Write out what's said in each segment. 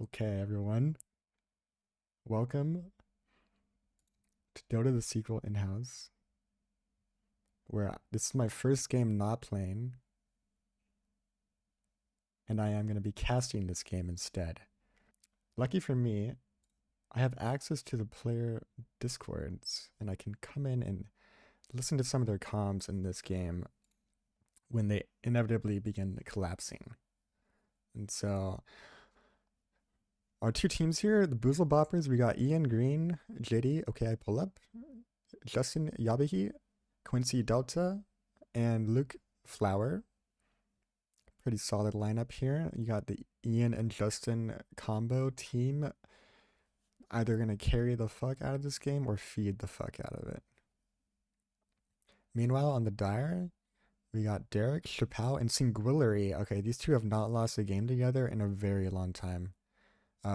Okay, everyone. Welcome to Dota the Sequel in-house, where this is my first game not playing, and I am going to be casting this game instead. Lucky for me, I have access to the player discords, and I can come in and listen to some of their comms in this game when they inevitably begin collapsing. And so, our two teams here, the Boozle Boppers, we got Ian Green, JD, okay, I pull up, Justin Yabahi, Quincy Delta, and Luke Flower. Pretty solid lineup here. You got the Ian and Justin combo team either going to carry the fuck out of this game or feed the fuck out of it. Meanwhile, on the Dire, we got Derek, Chappelle, and Singularity. Okay, these two have not lost a game together in a very long time.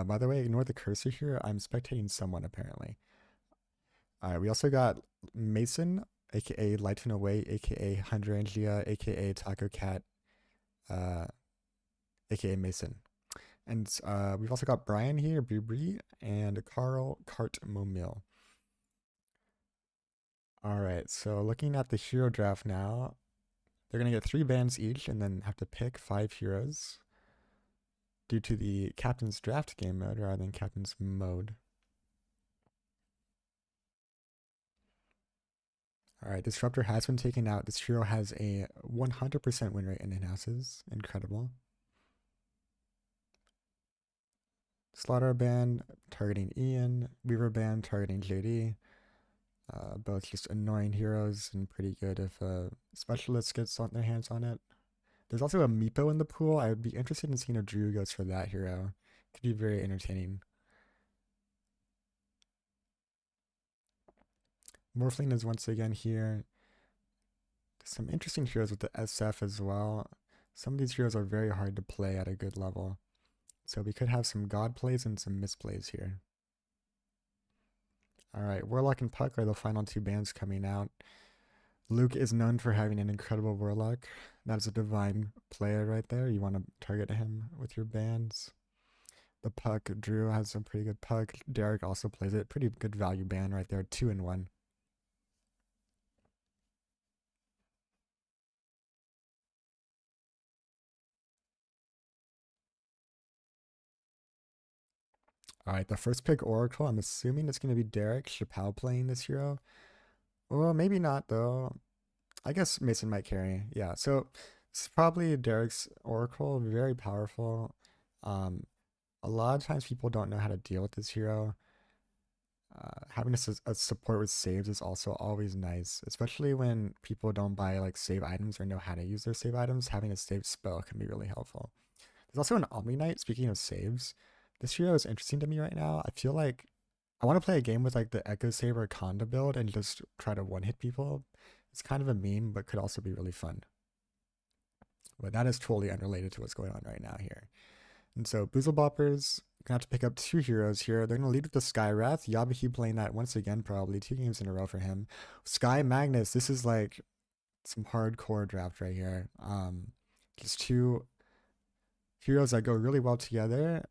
By the way, ignore the cursor here. I'm spectating someone apparently. We also got Mason, aka Lighten Away, aka Hydrangea, aka Taco Cat, uh, aka Mason. And we've also got Brian here, Brie, and Carl Cartmomil. All right, so looking at the hero draft now, they're going to get 3 bands each and then have to pick 5 heroes due to the captain's draft game mode rather than captain's mode. All right, Disruptor has been taken out. This hero has a 100% win rate in in-houses. Incredible. Slaughter band targeting Ian, Weaver band targeting JD. Both just annoying heroes and pretty good if a specialist gets on their hands on it. There's also a Meepo in the pool. I would be interested in seeing if Drew goes for that hero. Could be very entertaining. Morphling is once again here. Some interesting heroes with the SF as well. Some of these heroes are very hard to play at a good level. So we could have some god plays and some misplays here. Alright, Warlock and Puck are the final 2 bands coming out. Luke is known for having an incredible Warlock. That's a divine player right there. You want to target him with your bands. The Puck, Drew has a pretty good Puck. Derek also plays it. Pretty good value band right there. 2-in-1. Alright, the first pick Oracle. I'm assuming it's going to be Derek Chappelle playing this hero. Well, maybe not though. I guess Mason might carry. Yeah, so it's probably Derek's Oracle. Very powerful. Um, a lot of times people don't know how to deal with this hero. Having a support with saves is also always nice, especially when people don't buy like save items or know how to use their save items. Having a save spell can be really helpful. There's also an Omni Knight. Speaking of saves, this hero is interesting to me right now. I feel like I want to play a game with like the Echo Saber Conda build and just try to one hit people. It's kind of a meme, but could also be really fun. But that is totally unrelated to what's going on right now here. And so Boozle Boppers gonna have to pick up 2 heroes here. They're gonna lead with the Sky Wrath. Yabahi playing that once again, probably 2 games in a row for him. Sky Magnus, this is like some hardcore draft right here. Just 2 heroes that go really well together.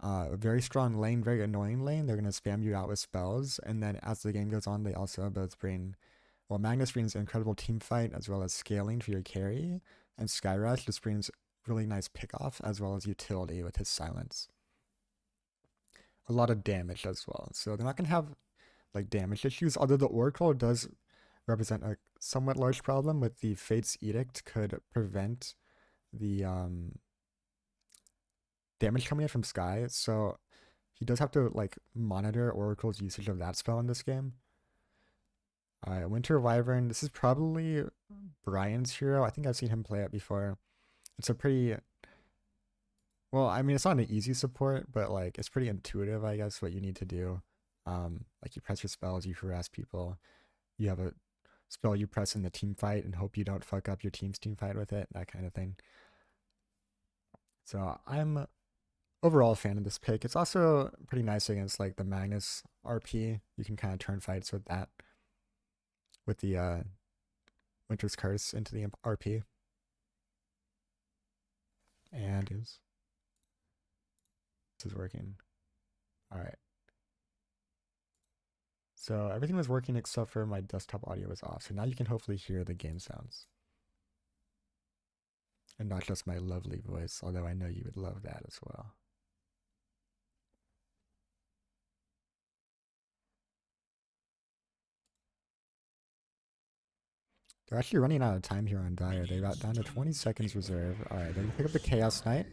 A very strong lane, very annoying lane. They're gonna spam you out with spells, and then as the game goes on, they also both bring. Well, Magnus brings incredible team fight as well as scaling for your carry, and Skyrush just brings really nice pickoff as well as utility with his silence. A lot of damage as well. So they're not gonna have like damage issues, although the Oracle does represent a somewhat large problem with the Fate's Edict could prevent the damage coming in from Sky. So he does have to like monitor Oracle's usage of that spell in this game. Winter Wyvern. This is probably Brian's hero. I think I've seen him play it before. It's a pretty well. I mean, it's not an easy support, but like it's pretty intuitive, I guess, what you need to do. Like you press your spells, you harass people. You have a spell you press in the team fight and hope you don't fuck up your team's team fight with it. That kind of thing. So I'm overall a fan of this pick. It's also pretty nice against like the Magnus RP. You can kind of turn fights with that, with the Winter's Curse into the RP. And is is working. All right. So everything was working except for my desktop audio was off. So now you can hopefully hear the game sounds. And not just my lovely voice, although I know you would love that as well. They're actually running out of time here on Dire. They got down to 20 seconds reserve. Alright, they're gonna pick up the Chaos Knight.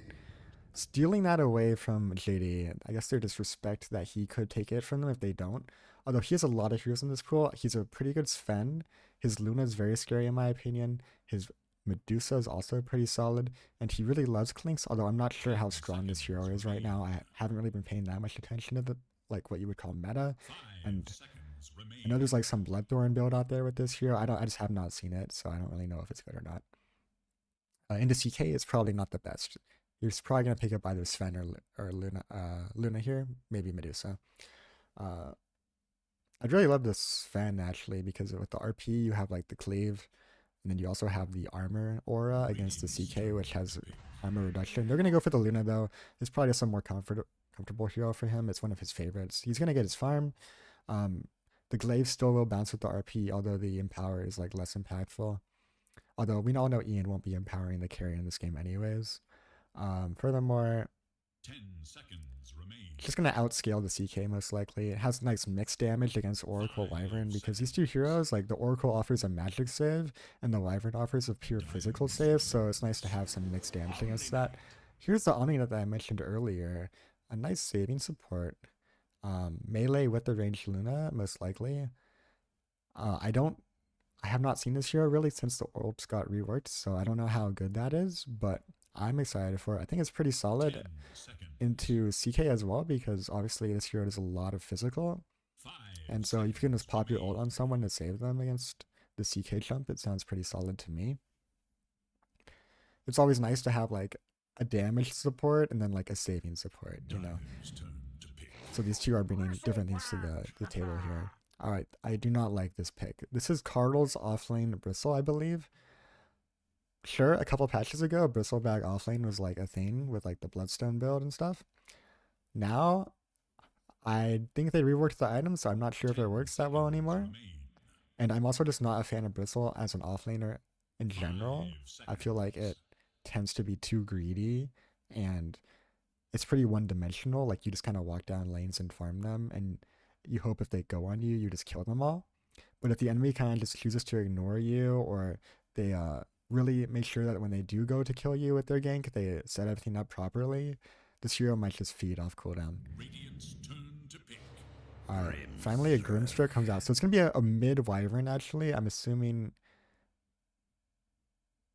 Stealing that away from JD. I guess they disrespect that he could take it from them if they don't. Although he has a lot of heroes in this pool, he's a pretty good Sven. His Luna is very scary in my opinion. His Medusa is also pretty solid, and he really loves Clinks, although I'm not sure how strong this hero is right now. I haven't really been paying that much attention to the, like, what you would call meta. And I know there's like some Bloodthorn build out there with this hero. I just have not seen it, so I don't really know if it's good or not. Into CK, it's probably not the best. You're probably gonna pick up either Sven or Luna here, maybe Medusa. I'd really love this Sven actually because with the RP you have like the cleave, and then you also have the armor aura against the CK, which has armor reduction. They're gonna go for the Luna though. It's probably just a more comfortable hero for him. It's one of his favorites. He's gonna get his farm. The glaive still will bounce with the RP, although the empower is like less impactful. Although we all know Ian won't be empowering the carry in this game anyways. Furthermore, 10 seconds remain. Just gonna outscale the CK most likely. It has nice mixed damage against Oracle Wyvern because these two heroes, like the Oracle offers a magic save and the Wyvern offers a pure physical save, so it's nice to have some mixed damage against that. Here's the Omni that I mentioned earlier. A nice saving support. Melee with the ranged Luna, most likely. I have not seen this hero really since the orbs got reworked, so I don't know how good that is, but I'm excited for it. I think it's pretty solid into CK as well because obviously this hero does a lot of physical. And so if you can just pop your ult on someone to save them against the CK jump, it sounds pretty solid to me. It's always nice to have like a damage support and then like a saving support, you know. So these two are bringing different things to the table here. Alright, I do not like this pick. This is Cardinal's offlane Bristle, I believe. Sure, a couple patches ago, bristleback offlane was like a thing with like the Bloodstone build and stuff. Now, I think they reworked the item, so I'm not sure if it works that well anymore. And I'm also just not a fan of Bristle as an offlaner in general. I feel like it tends to be too greedy and it's pretty one-dimensional. Like you just kind of walk down lanes and farm them, and you hope if they go on you, you just kill them all. But if the enemy kind of just chooses to ignore you, or they really make sure that when they do go to kill you with their gank, they set everything up properly, this hero might just feed off cooldown. Alright, finally a Grimstroke comes out. So it's going to be a mid-Wyvern actually. I'm assuming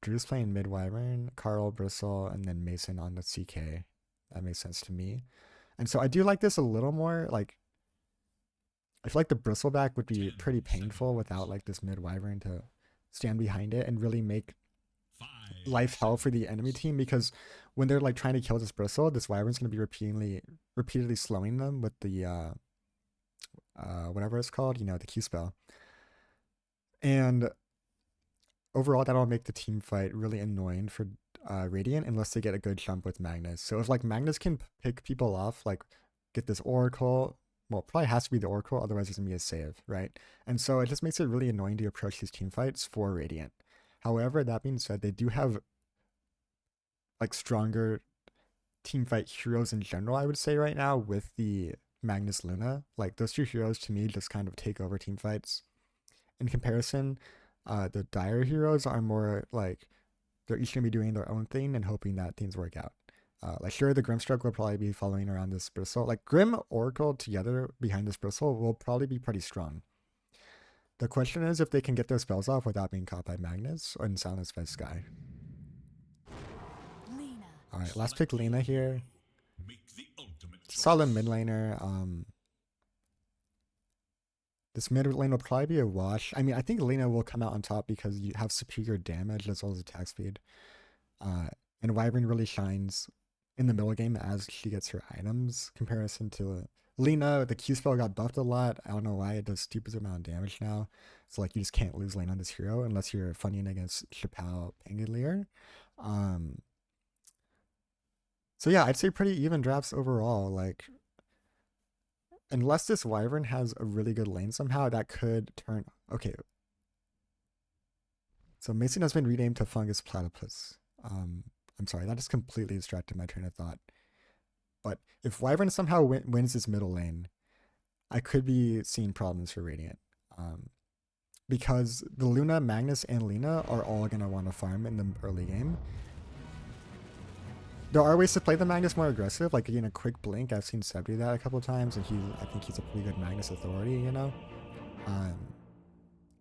Drew's playing mid-Wyvern, Carl, Bristle, and then Mason on the CK. That makes sense to me. And so I do like this a little more. Like, I feel like the bristleback would be pretty painful without like this mid-Wyvern to stand behind it and really make life hell for the enemy team, because when they're like trying to kill this bristle, this Wyvern's going to be repeatedly slowing them with the whatever it's called, you know, the Q spell. And overall, that'll make the team fight really annoying for Radiant unless they get a good jump with Magnus. So if like Magnus can pick people off, like get this Oracle, well, it probably has to be the Oracle, otherwise there's gonna be a save, right? And so it just makes it really annoying to approach these team fights for Radiant. However, that being said, they do have like stronger team fight heroes in general, I would say right now, with the Magnus Luna. Like those two heroes to me just kind of take over team fights. In comparison, the Dire heroes are more like they're each gonna be doing their own thing and hoping that things work out. Like sure, the Grimstroke will probably be following around this bristle. Like Grim Oracle together behind this bristle will probably be pretty strong. The question is if they can get their spells off without being caught by Magnus or silenced by Sky. Alright, last pick Lena here. Solid mid laner. This mid lane will probably be a wash. I mean, I think Lena will come out on top because you have superior damage as well as attack speed. And Wyvern really shines in the middle game as she gets her items, comparison to Lena. The Q spell got buffed a lot. I don't know why it does stupid amount of damage now. So like you just can't lose lane on this hero unless you're funning against Chappelle Pangolier. So yeah, I'd say pretty even drafts overall. Like, unless this Wyvern has a really good lane somehow, that could turn. Okay, so Mason has been renamed to Fungus Platypus. Um, I'm sorry, that just completely distracted my train of thought. But if Wyvern somehow wins this middle lane, I could be seeing problems for Radiant. Um, because the Luna, Magnus, and Lena are all going to want to farm in the early game. There are ways to play the Magnus more aggressive, like getting a quick blink. I've seen Seb do that a couple of times, and I think he's a pretty good Magnus authority, you know? Um,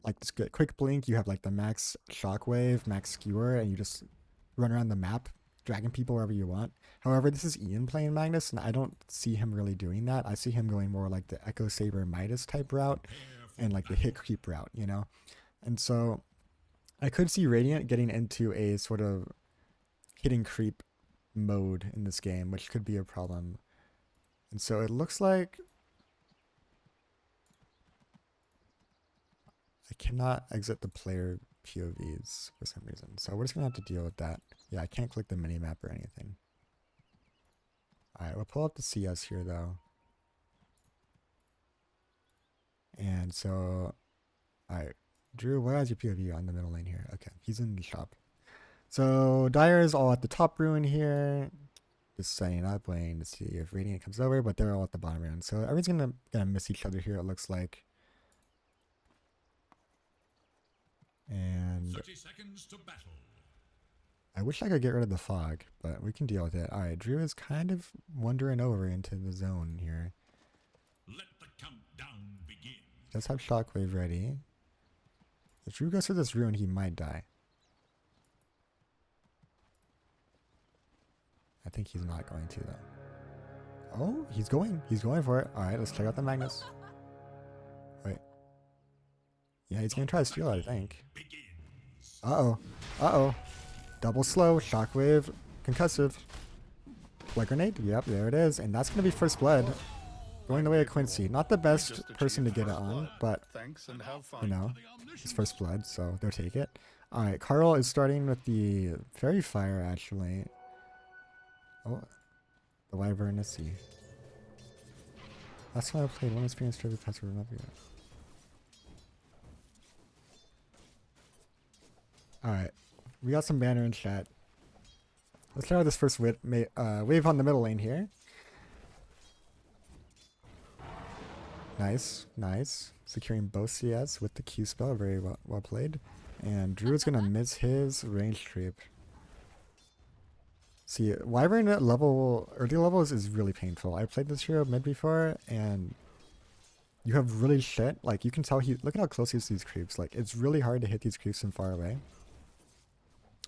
like this good quick blink, you have like the max shockwave, max skewer, and you just run around the map, dragging people wherever you want. However, this is Ian playing Magnus, and I don't see him really doing that. I see him going more like the Echo Saber Midas type route and like the hit creep route, you know? And so I could see Radiant getting into a sort of hitting creep mode in this game, which could be a problem. And so it looks like I cannot exit the player POVs for some reason. So we're just going to have to deal with that. Yeah, I can't click the minimap or anything. Alright, we'll pull up the CS here though. And so, alright, Drew, where is your POV on the middle lane here? Okay, he's in the shop. So Dire is all at the top ruin here. Just setting up, waiting to see if Radiant comes over, but they're all at the bottom ruin. So everyone's gonna miss each other here, it looks like. And 30 seconds to battle. I wish I could get rid of the fog, but we can deal with it. Alright, Drew is kind of wandering over into the zone here. Let the countdown begin. Does have Shockwave ready. If Drew goes for this ruin, he might die. I think he's not going to though. Oh, he's going. He's going for it. Alright, let's check out the Magnus. Wait. Yeah, he's gonna try to steal it, I think. Uh-oh. Uh-oh. Double slow, shockwave, concussive. Blood grenade? Yep, there it is. And that's gonna be first blood. Going the way of Quincy. Not the best person to get it on, but you know, it's first blood, so they'll take it. Alright, Carl is starting with the Fairy Fire actually. Oh, the Wyvern is C. Last time I played one experience trivia pass remember yet. Alright, we got some banner in chat. Let's try out this first wave on the middle lane here. Nice, nice. Securing both CS with the Q spell, very well played. And Drew is gonna miss his range creep. See, Wyvern at early levels is really painful. I played this hero mid before, and you have really shit. Like, you can tell look at how close he is to these creeps. Like, it's really hard to hit these creeps from far away.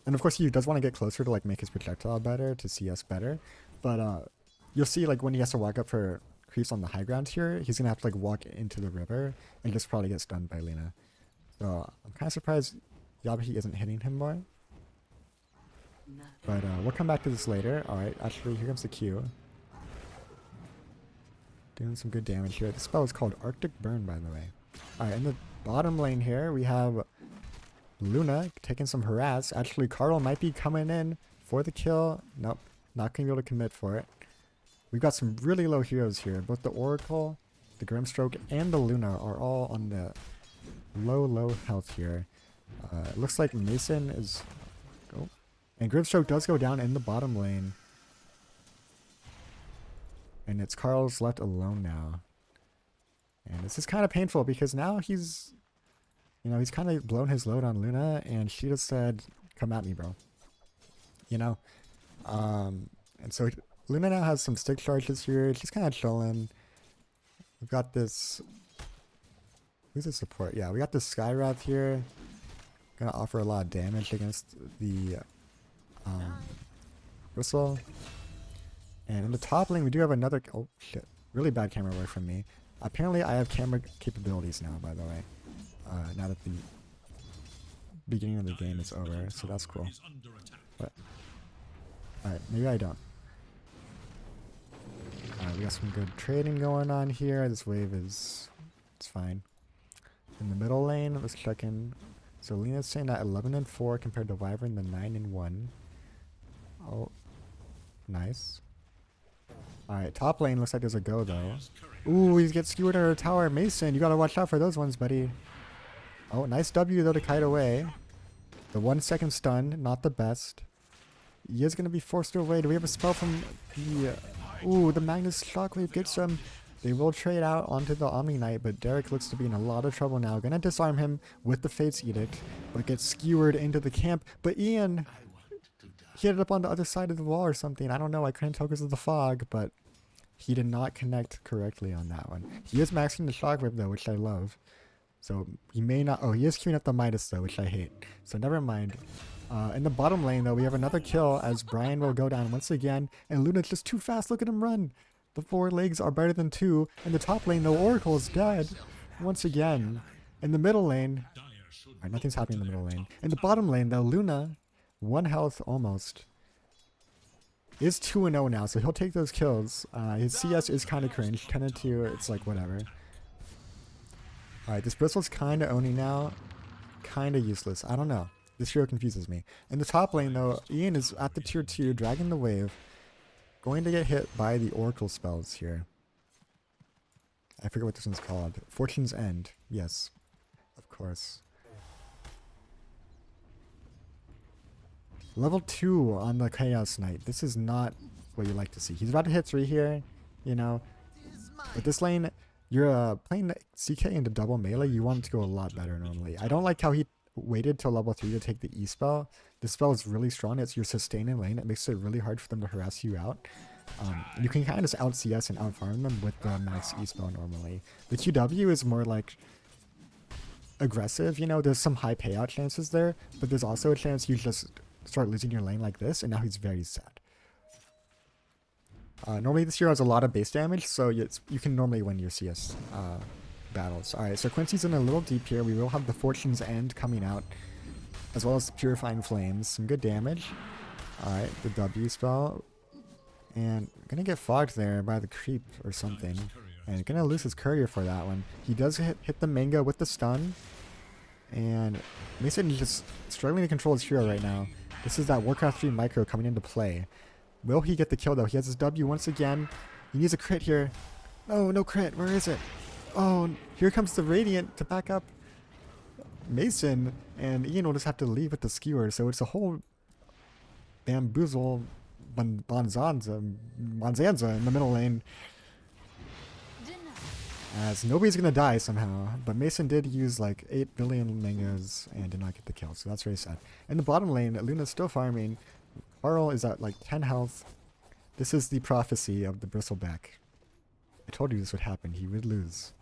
And of course, he does want to get closer to, like, make his projectile better, to CS better. But, you'll see, like, when he has to walk up for creeps on the high ground here, he's gonna have to, like, walk into the river, and just probably get stunned by Lena. So, I'm kind of surprised Yabahi isn't hitting him more. But we'll come back to this later. Alright, actually, here comes the Q. Doing some good damage here. This spell is called Arctic Burn, by the way. Alright, in the bottom lane here, we have Luna taking some harass. Actually, Carl might be coming in for the kill. Nope, not going to be able to commit for it. We've got some really low heroes here. Both the Oracle, the Grimstroke, and the Luna are all on the low health here. It looks like Mason is... Oh. And Grimstroke does go down in the bottom lane. And it's Carl's left alone now. And this is kind of painful because now he's... You know, he's kind of blown his load on Luna, and she just said, come at me, bro. You know? And so Luna now has some stick charges here. She's kind of chilling. We've got this... Who's the support? Yeah, we got this Skywrath here. Gonna offer a lot of damage against the Whistle. And in the top lane, we do have another... Oh, shit. Really bad camera work from me. Apparently, I have camera capabilities now, by the way. Now that the beginning of the game is over, so that's cool. But, alright, maybe I don't. Alright, we got some good trading going on here. This wave is... It's fine. In the middle lane, let's check in. So Lena's staying at 11-4 compared to Wyvern, the 9-1. Oh, Nice. Alright, top lane looks like there's a go though. Ooh, he gets skewered at our tower. Mason, you gotta watch out for those ones, buddy. Oh, nice W though to kite away. The 1 second stun, not the best. He is gonna be forced away. Do we have a spell from the... ooh, the Magnus Shockwave gets him. They will trade out onto the Omni Knight, but Derek looks to be in a lot of trouble now. Gonna disarm him with the Fate's Edict, but gets skewered into the camp. But Ian, he ended up on the other side of the wall or something. I don't know. I couldn't tell because of the fog, but he did not connect correctly on that one. He is maxing the Shockwave though, which I love. So he may not... oh, he is queuing up the Midas though, which I hate. So never mind. In the bottom lane though, we have another kill as Brian will go down once again. And Luna's just too fast. Look at him run. The 4 legs are better than 2. In the top lane though, Oracle is dead. Once again. In the middle lane... alright, nothing's happening in the middle lane. In the bottom lane though, Luna, 1 health almost, is 2-0 now. So he'll take those kills. His CS is kind of cringe. 10-2, it's like whatever. Alright, this Bristle's kind of Oni now. Kind of useless. I don't know. This hero confuses me. In the top lane though, Ian is at the tier 2, dragging the wave. Going to get hit by the Oracle spells here. I forget what this one's called. Fortune's End. Yes. Of course. Level 2 on the Chaos Knight. This is not what you like to see. He's about to hit 3 here, you know. But this lane, you're playing CK into double melee, you want it to go a lot better normally. I don't like how he waited till level 3 to take the E spell. This spell is really strong. It's your sustaining lane. It makes it really hard for them to harass you out. You can kind of just out CS and out farm them with the max E spell normally. The QW is more like aggressive, you know, there's some high payout chances there, but there's also a chance you just start losing your lane like this, and now he's very sad. Normally this hero has a lot of base damage, so you can normally win your CS battles. Alright, so Quincy's in a little deep here. We will have the Fortune's End coming out, as well as Purifying Flames. Some good damage. Alright, the W spell. And gonna get fogged there by the creep or something. And gonna lose his courier for that one. He does hit the Manga with the stun. And Mason is just struggling to control his hero right now. This is that Warcraft 3 micro coming into play. Will he get the kill though? He has his W once again. He needs a crit here. Oh, no crit. Where is it? Oh, here comes the Radiant to back up Mason. And Ian will just have to leave with the skewer. So it's a whole bamboozle bonanza in the middle lane. As nobody's gonna die somehow, but Mason did use like 8 billion mangas and did not get the kill, so that's very sad. In the bottom lane, Luna's still farming. Carl is at like 10 health. This is the prophecy of the bristleback. I told you this would happen, he would lose.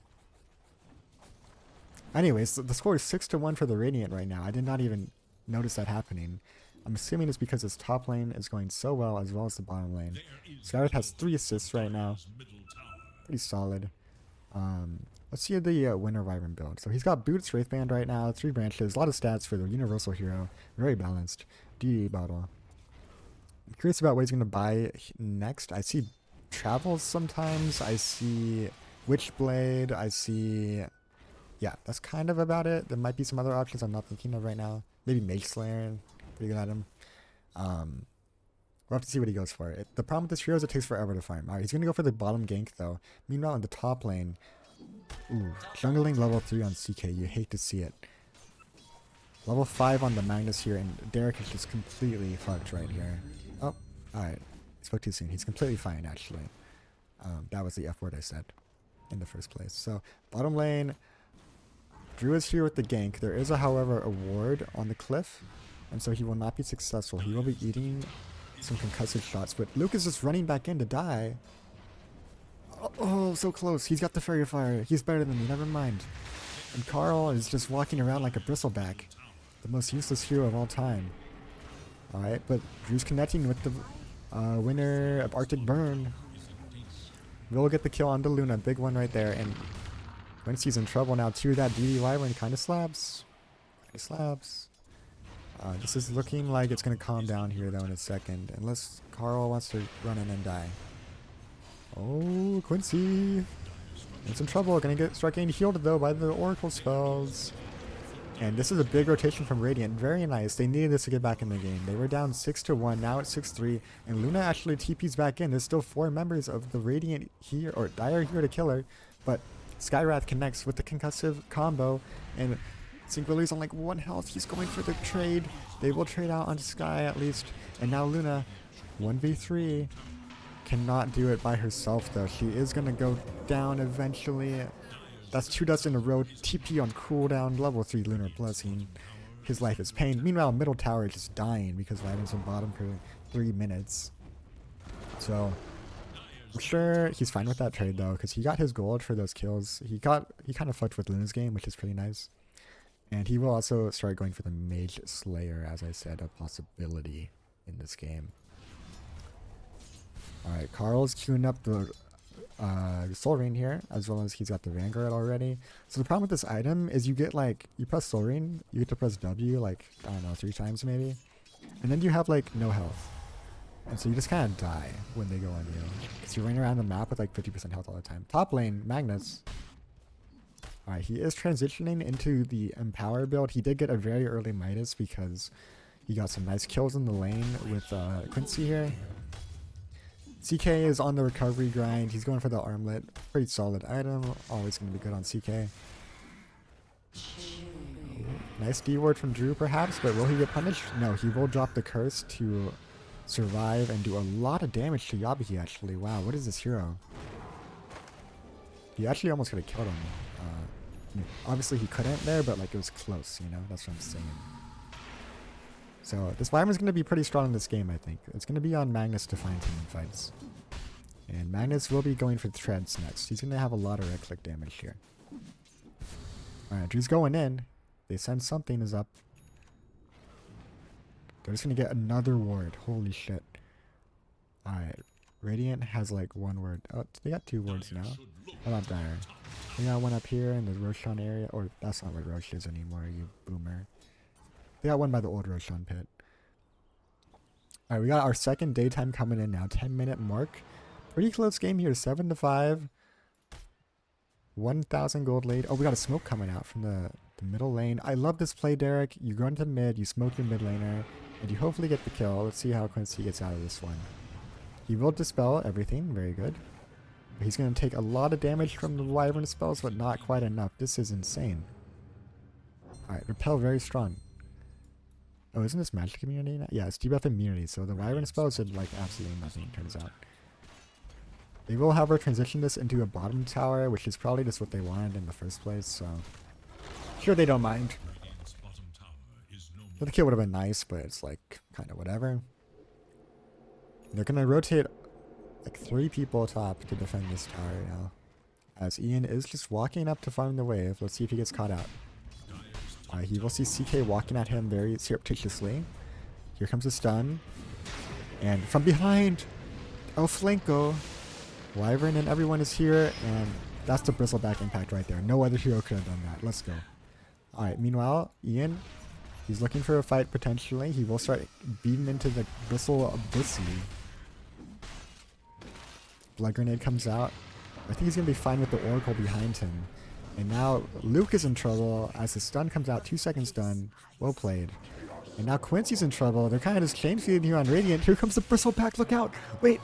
Anyways, the score is 6-1 for the Radiant right now. I did not even notice that happening. I'm assuming it's because his top lane is going so well as the bottom lane. Scarlet has 3 assists right now. Pretty solid. Let's see the Winter Wyvern build. So he's got Boots, Wraithband right now, 3 branches, a lot of stats for the universal hero. Very balanced. DD bottle. I'm curious about what he's going to buy next. I see Travels sometimes. I see Witchblade. I see... yeah, that's kind of about it. There might be some other options I'm not thinking of right now. Maybe Mage Slayer. Pretty good at him. We'll have to see what he goes for. The problem with this hero is it takes forever to farm. Alright, he's going to go for the bottom gank though. Meanwhile, in the top lane, ooh, jungling level 3 on CK. You hate to see it. Level 5 on the Magnus here, and Derek is just completely fucked right here. Oh, alright. Spoke too soon. He's completely fine, actually. That was the F word I said in the first place. So, bottom lane, Drew is here with the gank. There is, however, a ward on the cliff, and so he will not be successful. He will be eating some concussive shots, but Luke is just running back in to die. Oh, so close. He's got the Fairy Fire. He's better than me. Never mind. And Carl is just walking around like a bristleback. The most useless hero of all time. Alright, but Drew's connecting with the winner of Arctic Burn. We'll get the kill on the Luna. Big one right there. And Quincy's in trouble now too. That DD Wyvern kind of slabs. This is looking like it's going to calm down here though in a second. Unless Carl wants to run in and die. Oh, Quincy. It's in trouble. Gonna start getting healed though by the Oracle spells. And this is a big rotation from Radiant. Very nice. They needed this to get back in the game. They were down 6-1. Now it's 6-3. And Luna actually TPs back in. There's still 4 members of the Radiant here, or Dire here to kill her. But Skywrath connects with the concussive combo. And Synchroly's on like 1 health. He's going for the trade. They will trade out on Sky at least. And now Luna, 1v3. Cannot do it by herself though. She is going to go down eventually. That's 2 deaths in a row. TP on cooldown. Level 3 Lunar Blessing. His life is pain. Meanwhile, middle tower is just dying because Wyvern's on bottom for 3 minutes. So I'm sure he's fine with that trade though, because he got his gold for those kills. He kind of fucked with Luna's game, which is pretty nice. And he will also start going for the Mage Slayer, as I said, a possibility in this game. Alright, Carl's queuing up the Soul Ring here, as well as he's got the Vanguard already. So the problem with this item is you get like, you press Soul Ring, you get to press W like, I don't know, 3 times maybe. And then you have like no health. And so you just kind of die when they go on you. Because you're running around the map with like 50% health all the time. Top lane, Magnus. Alright, he is transitioning into the Empower build. He did get a very early Midas because he got some nice kills in the lane with Quincy here. CK is on the recovery grind. He's going for the armlet. Pretty solid item. Always going to be good on CK. Nice D ward from Drew perhaps, but will he get punished? No, he will drop the curse to survive and do a lot of damage to Yabuki actually. Wow, what is this hero? He actually almost could have killed him. Obviously he couldn't there, but like it was close, you know? That's what I'm saying. So this Wyvern's going to be pretty strong in this game, I think. It's going to be on Magnus to find him in fights. And Magnus will be going for the treads next. He's going to have a lot of right-click damage here. Alright, Drew's going in. They sense something is up. They're just going to get another ward. Holy shit. Alright, Radiant has like 1 ward. Oh, they got 2 wards now. How about Dire? They got 1 up here in the Roshan area. Or that's not where Rosh is anymore, you boomer. They got 1 by the old Roshan pit. Alright, we got our second daytime coming in now. 10-minute mark. Pretty close game here. 7-5. 1,000 gold lead. Oh, we got a smoke coming out from the middle lane. I love this play, Derek. You go into mid, you smoke your mid laner, and you hopefully get the kill. Let's see how Quincy gets out of this one. He will dispel everything. Very good. He's going to take a lot of damage from the Wyvern spells, but not quite enough. This is insane. Alright, Repel very strong. Oh, isn't this magic immunity now? Yeah, it's debuff immunity, so the Wyvern spells did like absolutely nothing, it turns out. They will, however, transition this into a bottom tower, which is probably just what they wanted in the first place, so sure they don't mind. The kill would have been nice, but it's like kind of whatever. They're gonna rotate like 3 people top to defend this tower now, as Ian is just walking up to farm the wave. Let's see if he gets caught out. He will see CK walking at him very surreptitiously. Here comes a stun. And from behind, El Flanco, Wyvern and everyone is here, and that's the bristleback impact right there. No other hero could have done that. Let's go. Alright, meanwhile, Ian, he's looking for a fight potentially. He will start beating into the bristle abyssy. Blood grenade comes out. I think he's going to be fine with the oracle behind him. And now Luke is in trouble as the stun comes out. 2 seconds stun. Well played. And now Quincy's in trouble. They're kind of just chain feeding here on Radiant. Here comes the bristleback. Look out. Wait.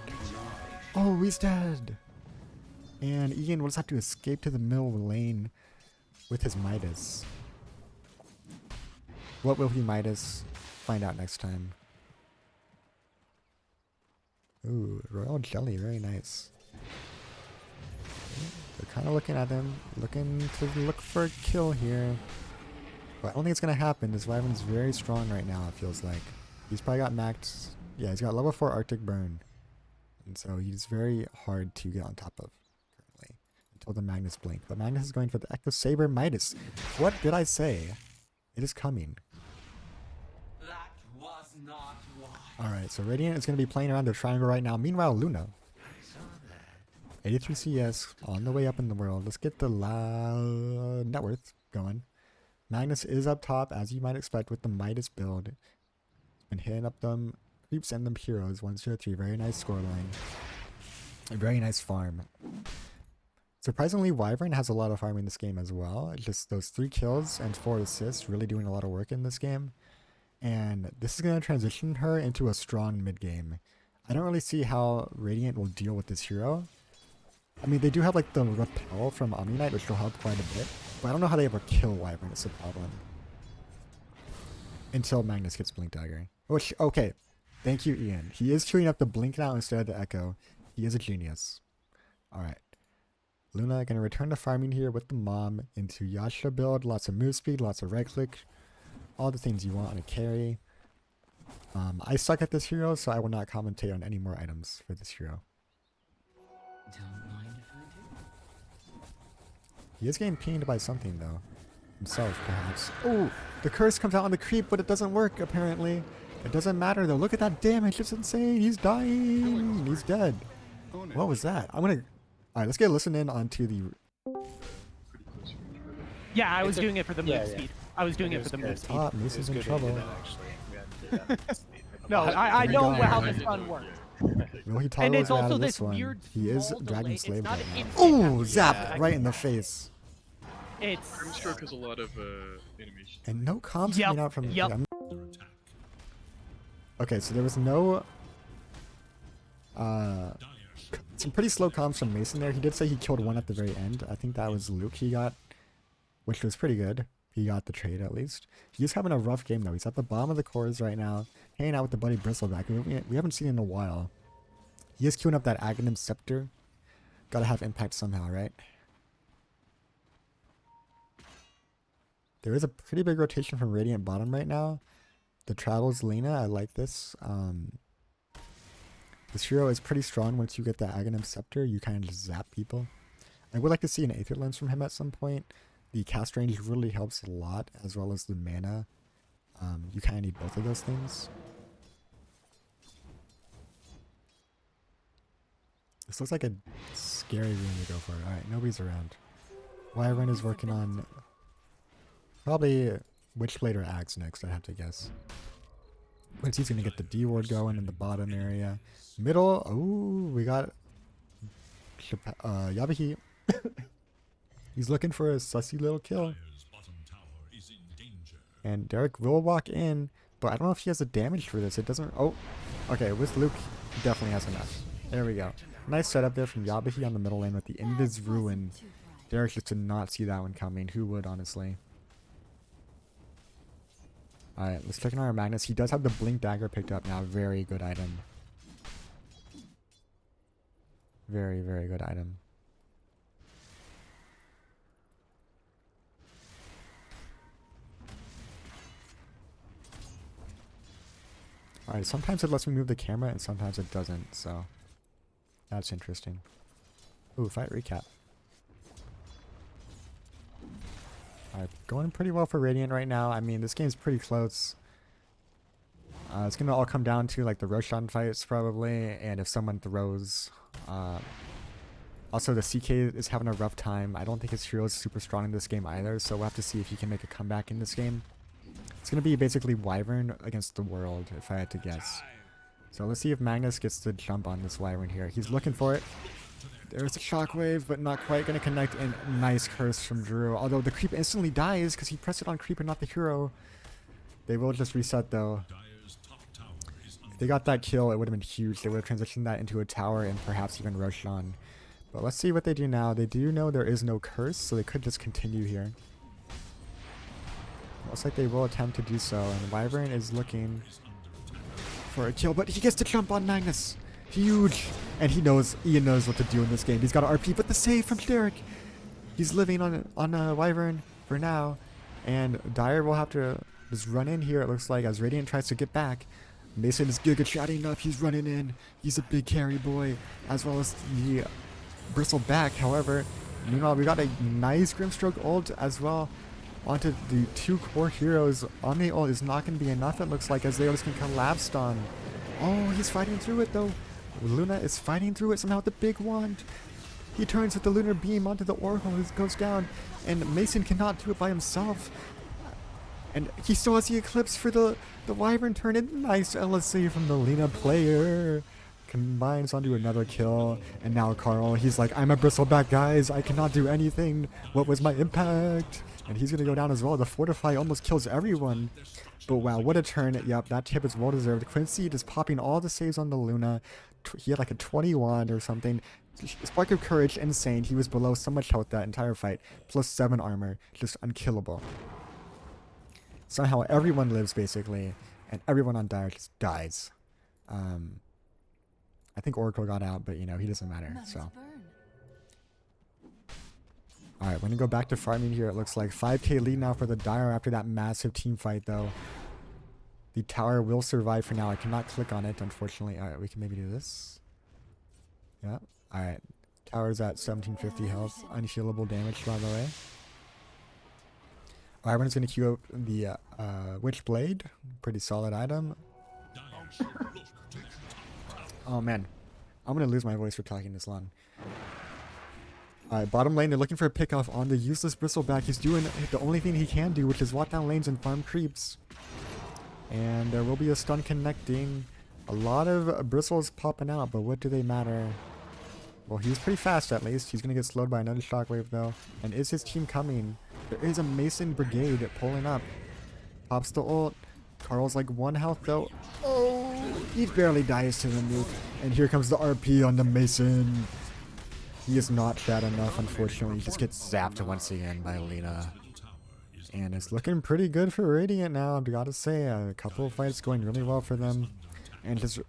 Oh, he's dead. And Ian will just have to escape to the middle lane with his Midas. What will he Midas? Find out next time. Ooh, Royal Jelly. Very nice. They're kind of looking at him, looking to look for a kill here. But I don't think it's going to happen. This Wyvern's very strong right now, it feels like. He's probably got maxed. Yeah, he's got level 4 Arctic Burn. And so he's very hard to get on top of currently. Until the Magnus blink. But Magnus is going for the Echo Saber Midas. What did I say? It is coming. That was not what. Alright, so Radiant is going to be playing around their triangle right now. Meanwhile, Luna. 83 CS on the way up in the world. Let's get the net worth going. Magnus is up top, as you might expect, with the Midas build. And hitting up them creeps and them heroes. 1-0-3. Very nice scoreline. A very nice farm. Surprisingly, Wyvern has a lot of farming in this game as well. Just those 3 kills and 4 assists really doing a lot of work in this game. And this is going to transition her into a strong mid game. I don't really see how Radiant will deal with this hero. I mean, they do have like the repel from Omni-Knight, which will help quite a bit. But I don't know how they ever kill Wyvern, it's a problem. Until Magnus gets Blink Dagger. Which, okay. Thank you, Ian. He is queuing up the Blink now instead of the Echo. He is a genius. Alright. Luna gonna return to farming here with the mom into Yasha build. Lots of move speed, lots of right click. All the things you want on a carry. I suck at this hero, so I will not commentate on any more items for this hero. Don't mind if I do. He is getting pinged by something though. Himself, perhaps. Oh! The curse comes out on the creep, but it doesn't work, apparently. It doesn't matter though. Look at that damage. It's insane. He's dying. He's dead. What was that? I'm gonna... Alright, let's get a listen in onto the... Yeah, I was doing it for the move speed. I was doing it for the move speed. Mason's in trouble. No, I know how this one works. Will he And toggle it's his way out also of this this one? weird He is small Dragon delay. Slave It's right not now. an Oh, instant zap! attack. Right in the face. It's... Grimstroke has a lot of animation. And no comms Yep, coming out from... yep. Okay, so there was no... some pretty slow comms from Mason there. He did say he killed one at the very end. I think that was Luke he got, which was pretty good. He got the trade at least. He's having a rough game though. He's at the bottom of the cores right now, hanging out with the buddy Bristleback. We haven't seen him in a while. He is queuing up that Aghanim Scepter. Gotta have impact somehow, right? There is a pretty big rotation from Radiant bottom right now. The Travels Lena, I like this. This hero is pretty strong once you get the Aghanim Scepter. You kind of just zap people. I would like to see an Aether Lens from him at some point. The cast range really helps a lot, as well as the mana. You kind of need both of those things. This looks like a scary room to go for. Alright, nobody's around. Wyvern is working on probably Witchblade or Axe next, I have to guess. Once he's going to get the D ward going in the bottom area. Middle, oh, we got Yabahi. He's looking for a sussy little kill. Dire's bottom tower is in danger. And Derek will walk in, but I don't know if he has the damage for this. It doesn't... Oh, okay, with Luke, he definitely has enough. There we go. Nice setup there from Yabahi on the middle lane with the Invis Ruin. Derek just did not see that one coming. Who would, honestly? Alright, let's check in on our Magnus. He does have the Blink Dagger picked up now. Very good item. Very, very good item. Alright, sometimes it lets me move the camera and sometimes it doesn't, so that's interesting. Ooh, fight recap. Alright, going pretty well for Radiant right now. I mean, this game's pretty close. It's gonna all come down to like the Roshan fights probably, and if someone throws. Also, the CK is having a rough time. I don't think his hero is super strong in this game either, so we'll have to see if he can make a comeback in this game. It's gonna be basically Wyvern against the world, if I had to guess. So let's see if Magnus gets to jump on this Wyvern here. He's looking for it. There's a shockwave, but not quite gonna connect, and nice curse from Drew. Although the creep instantly dies because he pressed it on creep and not the hero. They will just reset though. Dire's top tower is If they got that kill, it would have been huge. They would have transitioned that into a tower and perhaps even Roshan. But let's see what they do now. They do know there is no curse, so they could just continue here. Looks like they will attempt to do so, and Wyvern is looking for a kill, but he gets to jump on Magnus. Huge! And he knows, Ian knows what to do in this game. He's got an RP, but the save from Derek! He's living on a Wyvern for now, and Dire will have to just run in here, it looks like, as Radiant tries to get back. Mason is giga chatting up, he's running in. He's a big carry boy, as well as the Bristleback, however. Meanwhile, we got a nice Grimstroke ult as well onto the 2 core heroes. Omni ult is not going to be enough, it looks like, as they just can collapse on. Oh, he's fighting through it though. Luna is fighting through it somehow with the big wand. He turns with the lunar beam onto the Oracle, who goes down, and Mason cannot do it by himself. And he still has the Eclipse for the Wyvern turn, and nice LSC from the Lena player. combines onto another kill, and now Carl, he's like, I'm a bristleback, guys, I cannot do anything, what was my impact? And he's gonna go down as well. The Fortify almost kills everyone. But wow, what a turn. Yep, that tip is well deserved. Quincy just popping all the saves on the Luna. He had like a 21 or something. Spark of Courage, insane. He was below so much health that entire fight. Plus 7 armor. Just unkillable. Somehow everyone lives basically. And everyone on Dire just dies. I think Oracle got out, but you know, he doesn't matter. So. Alright, we're gonna go back to farming here. It looks like 5k lead now for the Dire after that massive team fight though. The tower will survive for now. I cannot click on it, unfortunately. Alright, we can maybe do this. Yeah. Alright. Tower's at 1750 health. Unhealable damage, by the way. Alright, we're just gonna queue up the Witch Blade. Pretty solid item. Oh man. I'm gonna lose my voice for talking this long. Alright, bottom lane, they're looking for a pickoff on the useless bristleback. He's doing the only thing he can do, which is walk down lanes and farm creeps. And there will be a stun connecting. A lot of bristles popping out, but what do they matter? Well, he was pretty fast at least. He's going to get slowed by another shockwave though. And is his team coming? There is a Mason Brigade pulling up. Pops the ult. Carl's like 1 health though. Oh, he barely dies to the nuke. And here comes the RP on the Mason. He is not bad enough, unfortunately. He just gets zapped once again by Lena. And it's looking pretty good for Radiant now, I've got to say. A couple of fights going really well for them. And just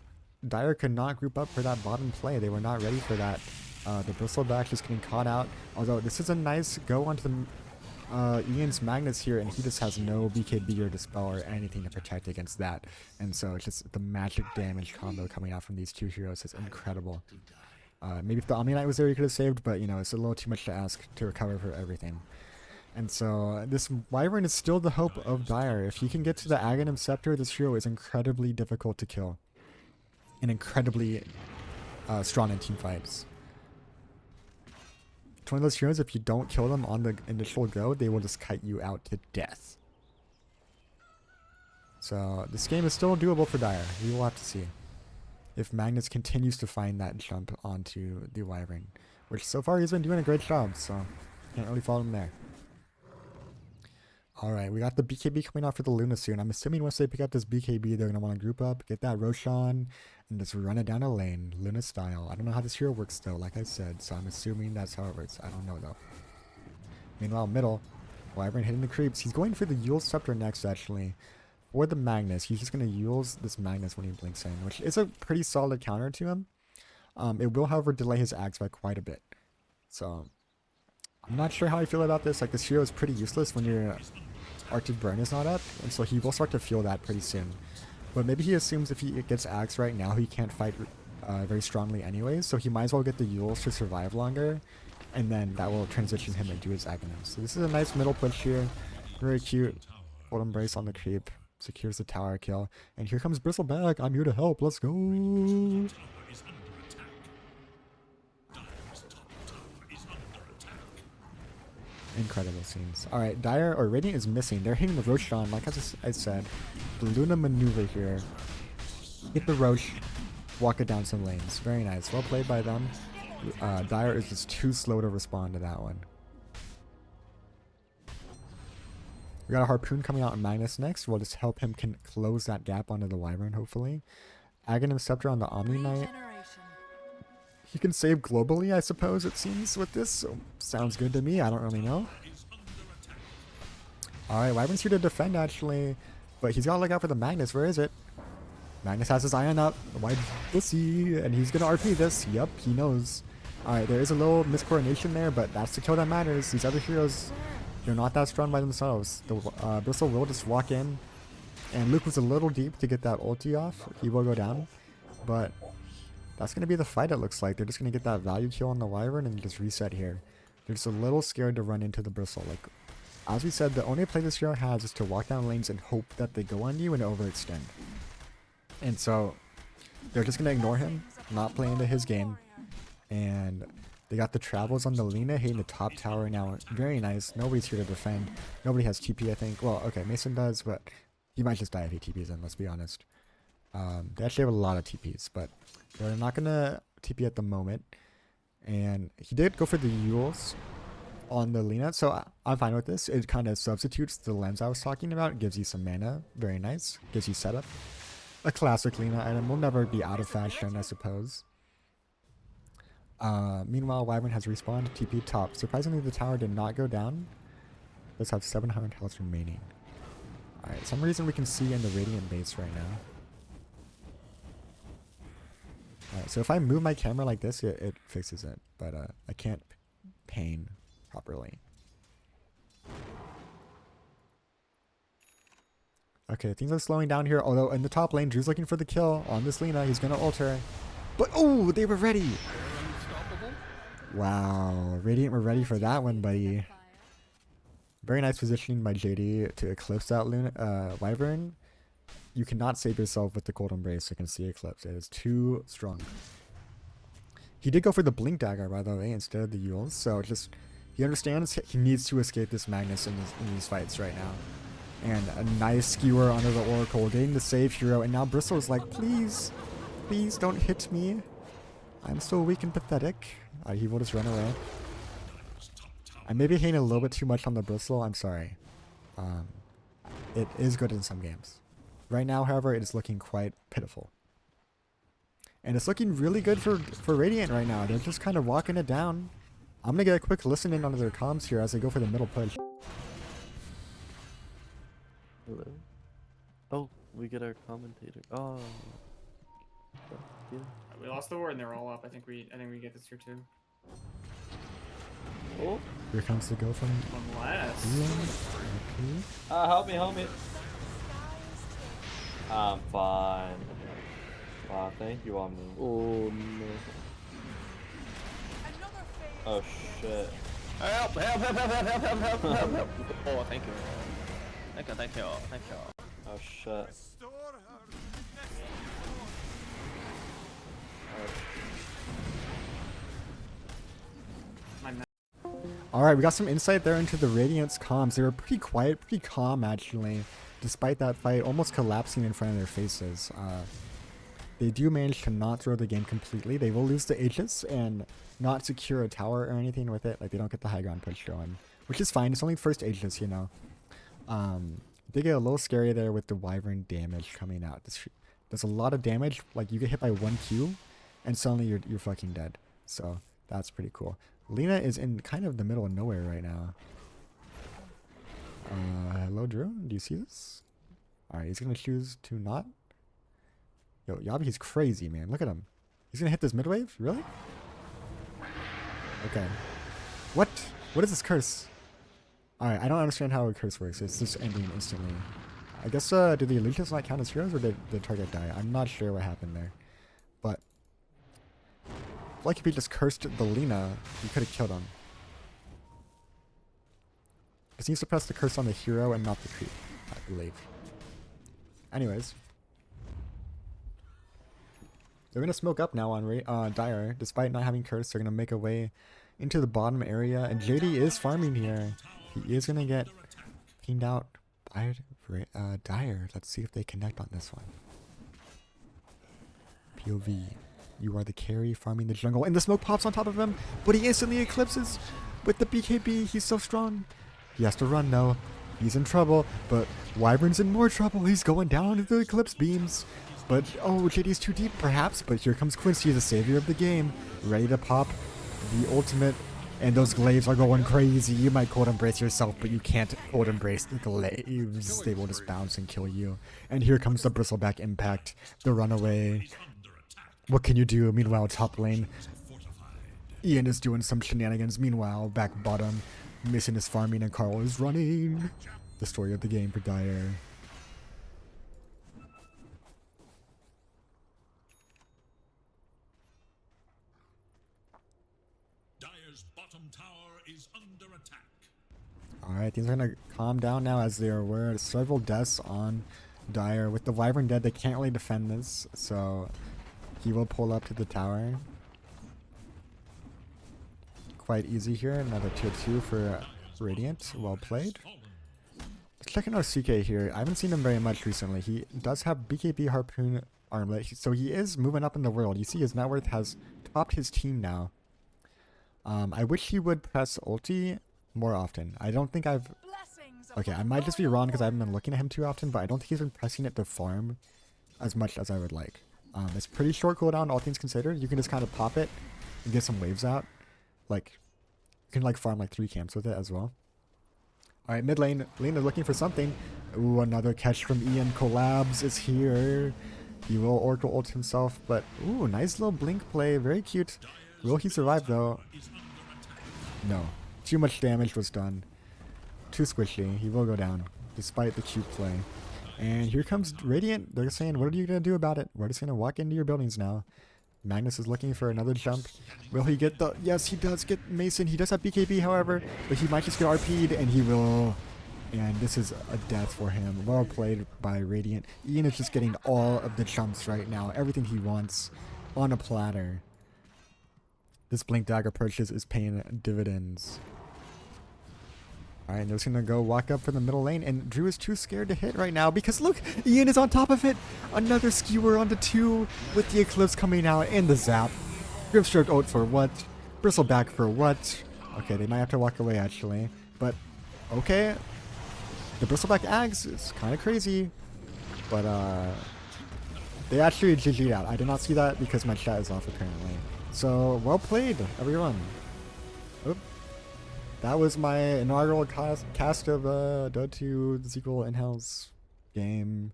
Dire could not group up for that bottom play. They were not ready for that. The bristleback just getting caught out. Although this is a nice go onto the Ian's Magnus here, and he just has no BKB or Dispel or anything to protect against that. And so it's just the magic damage combo coming out from these two heroes is incredible. Maybe if the Omni Knight was there, he could have saved, but you know, it's a little too much to ask to recover for everything. And so this Wyvern is still the hope of Dire. If he can get to the Aghanim Scepter, this hero is incredibly difficult to kill. And incredibly strong in team fights. It's one of those heroes, if you don't kill them on the initial go, they will just kite you out to death. So this game is still doable for Dire. We will have to see if Magnus continues to find that jump onto the Wyvern, which so far he's been doing a great job, so can't really fault him there. Alright, we got the BKB coming out for the Luna soon. I'm assuming once they pick up this BKB, they're going to want to group up, get that Roshan, and just run it down a lane, Luna style. I don't know how this hero works though, like I said, so I'm assuming that's how it works. I don't know though. Meanwhile, middle, Wyvern hitting the creeps. He's going for the Yule Scepter next, actually. Or the Magnus. He's just going to use this Magnus when he blinks in, which is a pretty solid counter to him. It will, however, delay his axe by quite a bit. So, I'm not sure how I feel about this. Like, this hero is pretty useless when your Arctic Burn is not up, and so he will start to feel that pretty soon. But maybe he assumes if he gets axe right now, he can't fight very strongly anyways, so he might as well get the Yules to survive longer, and then that will transition him into his Aghanim. So this is a nice middle push here. Very cute. Full Embrace on the creep. Secures the tower kill. And here comes Bristleback. I'm here to help. Let's go. Incredible scenes. Alright, Dire or Radiant is missing. They're hitting the Roshan, like I said. The Luna maneuver here. Hit the Rosh. Walk it down some lanes. Very nice. Well played by them. Dire is just too slow to respond to that one. We got a Harpoon coming out in Magnus next. We'll just help him close that gap onto the Wyvern, hopefully. Aghanim Scepter on the Omni Knight. He can save globally, I suppose, it seems, with this. So, sounds good to me. I don't really know. Alright, Wyvern's here to defend, actually. But he's got to look out for the Magnus. Where is it? Magnus has his Ion up. Why pussy? And he's going to RP this. Yep, he knows. Alright, there is a little miscoordination there, but that's the kill that matters. These other heroes, they're not that strong by themselves. The Bristle will just walk in. And Luke was a little deep to get that ulti off. He will go down. But that's going to be the fight, it looks like. They're just going to get that value kill on the Wyvern and just reset here. They're just a little scared to run into the Bristle. Like, as we said, the only play this hero has is to walk down lanes and hope that they go on you and overextend. And so, they're just going to ignore him, not play into his game. And they got the travels on the Lena hitting the top tower now. Very nice. Nobody's here to defend. Nobody has TP, I think. Well, okay, Mason does, but he might just die if he TPs in, let's be honest. They actually have a lot of TPs, but they're not gonna TP at the moment. And he did go for the Yules on the Lina, so I'm fine with this. It kind of substitutes the lens I was talking about. It gives you some mana, very nice. Gives you setup. A classic Lina item will never be out of fashion, I suppose. Meanwhile, Wyvern has respawned, TP top. Surprisingly, the tower did not go down. Let's have 700 health remaining. Alright, some reason we can see in the Radiant base right now. Alright, so if I move my camera like this, it fixes it. But I can't pane properly. Okay, things are slowing down here. Although in the top lane, Drew's looking for the kill on this Lina. He's gonna ult her. But oh, they were ready! Wow, Radiant were ready for that one, buddy. Very nice positioning by JD to eclipse that Wyvern. You cannot save yourself with the Cold Embrace against the Eclipse. It is too strong. He did go for the Blink Dagger, by the way, instead of the Yules. So just, he understands he needs to escape this Magnus in these fights right now. And a nice skewer under the Oracle, getting the save hero. And now Bristle's like, please, please don't hit me. I'm so weak and pathetic. He will just run away. I may be hating a little bit too much on the Bristle. I'm sorry. It is good in some games. Right now, however, it is looking quite pitiful. And it's looking really good for Radiant right now. They're just kind of walking it down. I'm going to get a quick listen in onto their comms here as they go for the middle push. Hello? Oh, we get our commentator. Oh. Yeah. We lost the ward and they're all up. I think we get this here too. Oh. Here comes the go from Unless. Help me, help me. I'm fine. Thank you, Omni. Oh no. Oh shit. Help! Help! Help! Help! Help! Help! Help! Help! Help! Oh, thank you. Thank you. Thank you. Thank you. Oh shit. Alright, we got some insight there into the Radiant's comms. They were pretty quiet, pretty calm actually, despite that fight almost collapsing in front of their faces. They do manage to not throw the game completely. They will lose the Aegis and not secure a tower or anything with it. Like, they don't get the high ground push going, which is fine. It's only the first Aegis, you know. They get a little scary there with the Wyvern damage coming out. There's a lot of damage. Like, you get hit by one Q and suddenly you're fucking dead. So that's pretty cool. Lina is in kind of the middle of nowhere right now. Hello, Drew. Do you see this? Alright, he's gonna choose to not. Yo, Yabi, he's crazy, man. Look at him. He's gonna hit this mid wave? Really? Okay. What? What is this curse? Alright, I don't understand how a curse works. It's just ending instantly. I guess, do the illusions not count as heroes or did the target die? I'm not sure what happened there. But like if he just cursed the Lina, he could have killed him. Because he suppressed the curse on the hero and not the creep, I believe. Anyways. They're going to smoke up now on Dire. Despite not having curse, they're going to make a way into the bottom area. And JD is farming here. He is going to get pinged out by Dire. Let's see if they connect on this one. POV. You are the carry farming the jungle. And the smoke pops on top of him. But he instantly eclipses with the BKB. He's so strong. He has to run though. He's in trouble. But Wyvern's in more trouble. He's going down into the eclipse beams. But, oh, JD's too deep perhaps. But here comes Quincy, the savior of the game. Ready to pop the ultimate. And those glaives are going crazy. You might cold embrace yourself, but you can't cold embrace the glaives. They will just bounce and kill you. And here comes the bristleback impact. The runaway. What can you do? Meanwhile, top lane, Ian is doing some shenanigans. Meanwhile, back bottom, Mason is farming and Carl is running. The story of the game for Dire. Dire's bottom tower is under attack. Alright, things are going to calm down now as there were several deaths on Dire. With the Wyvern dead, they can't really defend this, so he will pull up to the tower. Quite easy here. Another tier 2 for Radiant. Well played. Let's check in our CK here. I haven't seen him very much recently. He does have BKB Harpoon armlet. So he is moving up in the world. You see his net worth has topped his team now. I wish he would press ulti more often. I don't think I've... Okay, I might just be wrong because I haven't been looking at him too often, but I don't think he's been pressing it to farm as much as I would like. It's pretty short cooldown, all things considered. You can just kind of pop it and get some waves out. Like, you can like farm like 3 camps with it as well. Alright, mid lane. Lane is looking for something. Ooh, another catch from Ian. Collabs is here. He will Oracle ult himself, but ooh, nice little blink play. Very cute. Will he survive though? No. Too much damage was done. Too squishy. He will go down, despite the cute play. And here comes Radiant. They're saying, what are you going to do about it? We're just going to walk into your buildings now. Magnus is looking for another jump. Will he get the... Yes, he does get Mason. He does have BKB, however, but he might just get RP'd, and he will... And this is a death for him. Well played by Radiant. Ian is just getting all of the jumps right now. Everything he wants on a platter. This Blink Dagger purchase is paying dividends. Alright, they're just gonna go walk up for the middle lane, and Drew is too scared to hit right now because look, Ian is on top of it. Another skewer onto 2 with the Eclipse coming out and the zap. Gripstroke ult for what? Bristleback for what? Okay, they might have to walk away actually, but okay. The Bristleback Ags is kind of crazy, but they actually GG'd out. I did not see that because my chat is off apparently. So, well played, everyone. Oop. That was my inaugural cast of Dota 2 the sequel in-house game.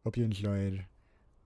Hope you enjoyed.